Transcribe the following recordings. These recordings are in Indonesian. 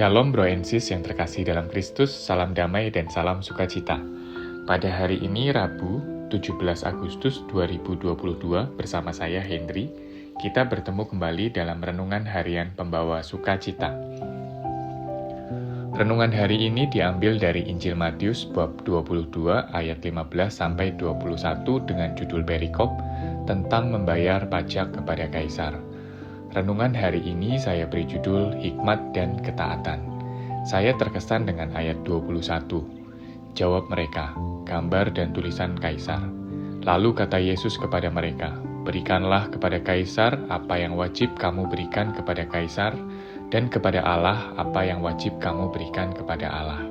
Shalom Bro and Sis yang terkasih dalam Kristus, salam damai dan salam sukacita. Pada hari ini Rabu 17 Agustus 2022 bersama saya Henry, kita bertemu kembali dalam Renungan Harian Pembawa Sukacita. Renungan hari ini diambil dari Injil Matius bab 22 ayat 15-21 dengan judul perikop tentang membayar pajak kepada Kaisar. Renungan hari ini saya beri judul Hikmat dan Ketaatan. Saya terkesan dengan ayat 21. Jawab mereka, gambar dan tulisan Kaisar. Lalu kata Yesus kepada mereka, berikanlah kepada Kaisar apa yang wajib kamu berikan kepada Kaisar, dan kepada Allah apa yang wajib kamu berikan kepada Allah.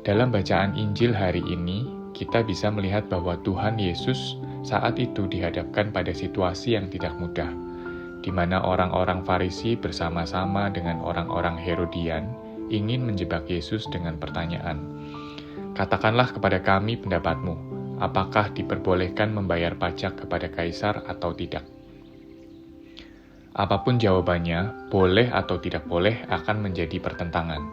Dalam bacaan Injil hari ini, kita bisa melihat bahwa Tuhan Yesus saat itu dihadapkan pada situasi yang tidak mudah, di mana orang-orang Farisi bersama-sama dengan orang-orang Herodian ingin menjebak Yesus dengan pertanyaan, katakanlah kepada kami pendapatmu, apakah diperbolehkan membayar pajak kepada Kaisar atau tidak? Apapun jawabannya, boleh atau tidak boleh akan menjadi pertentangan.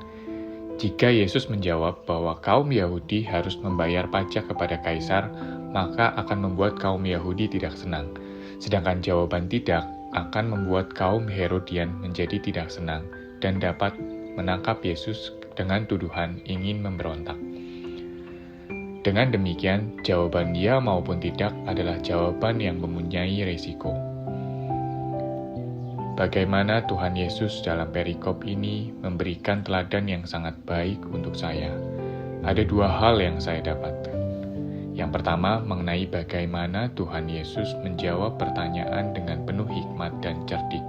Jika Yesus menjawab bahwa kaum Yahudi harus membayar pajak kepada Kaisar, maka akan membuat kaum Yahudi tidak senang. Sedangkan jawaban tidak akan membuat kaum Herodian menjadi tidak senang dan dapat menangkap Yesus dengan tuduhan ingin memberontak. Dengan demikian, jawaban ya maupun tidak adalah jawaban yang mempunyai resiko. Bagaimana Tuhan Yesus dalam perikop ini memberikan teladan yang sangat baik untuk saya. Ada dua hal yang saya dapat. Yang pertama, mengenai bagaimana Tuhan Yesus menjawab pertanyaan dengan penuh hikmat dan cerdik,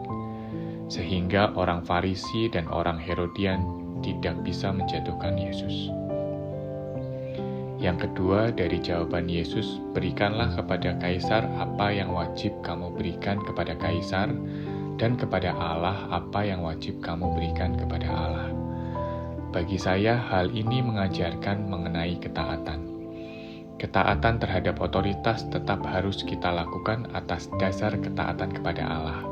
sehingga orang Farisi dan orang Herodian tidak bisa menjatuhkan Yesus. Yang kedua, dari jawaban Yesus, berikanlah kepada Kaisar apa yang wajib kamu berikan kepada Kaisar, dan kepada Allah apa yang wajib kamu berikan kepada Allah. Bagi saya, hal ini mengajarkan mengenai ketaatan. Ketaatan terhadap otoritas tetap harus kita lakukan atas dasar ketaatan kepada Allah.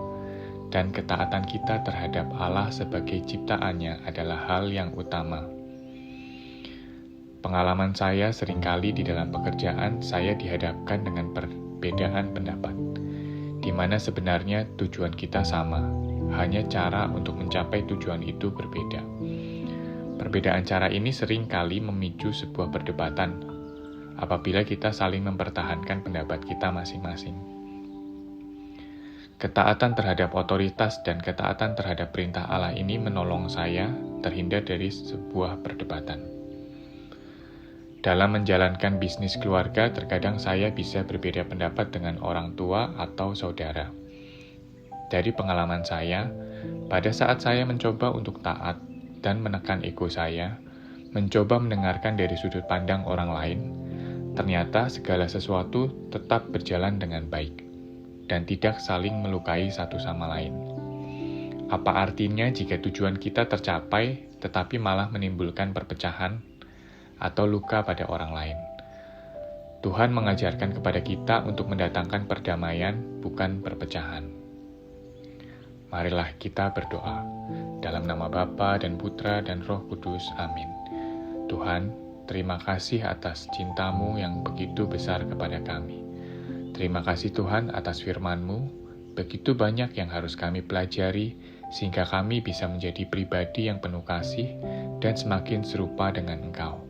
Dan ketaatan kita terhadap Allah sebagai ciptaannya adalah hal yang utama. Pengalaman saya seringkali di dalam pekerjaan saya dihadapkan dengan perbedaan pendapat, di mana sebenarnya tujuan kita sama, hanya cara untuk mencapai tujuan itu berbeda. Perbedaan cara ini seringkali memicu sebuah perdebatan, apabila kita saling mempertahankan pendapat kita masing-masing. Ketaatan terhadap otoritas dan ketaatan terhadap perintah Allah ini menolong saya terhindar dari sebuah perdebatan. Dalam menjalankan bisnis keluarga, terkadang saya bisa berbeda pendapat dengan orang tua atau saudara. Dari pengalaman saya, pada saat saya mencoba untuk taat dan menekan ego saya, mencoba mendengarkan dari sudut pandang orang lain, ternyata segala sesuatu tetap berjalan dengan baik dan tidak saling melukai satu sama lain. Apa artinya jika tujuan kita tercapai tetapi malah menimbulkan perpecahan atau luka pada orang lain? Tuhan mengajarkan kepada kita untuk mendatangkan perdamaian, bukan perpecahan. Marilah kita berdoa. Dalam nama Bapa dan Putra dan Roh Kudus. Amin. Tuhan, terima kasih atas cinta-Mu yang begitu besar kepada kami. Terima kasih Tuhan atas firman-Mu, begitu banyak yang harus kami pelajari, sehingga kami bisa menjadi pribadi yang penuh kasih dan semakin serupa dengan Engkau.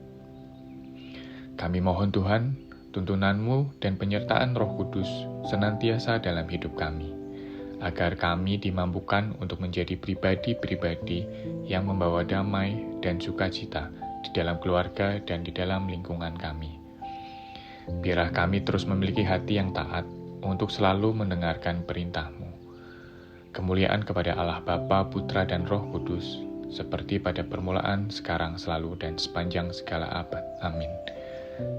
Kami mohon Tuhan, tuntunan-Mu dan penyertaan Roh Kudus senantiasa dalam hidup kami, agar kami dimampukan untuk menjadi pribadi-pribadi yang membawa damai dan sukacita di dalam keluarga dan di dalam lingkungan kami. Biarlah kami terus memiliki hati yang taat untuk selalu mendengarkan perintah-Mu. Kemuliaan kepada Allah Bapa, Putra, dan Roh Kudus, seperti pada permulaan, sekarang, selalu, dan sepanjang segala abad. Amin.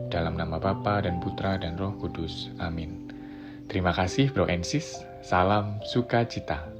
Dalam nama Bapa dan Putra dan Roh Kudus. Amin. Terima kasih Bro and Sis. Salam sukacita.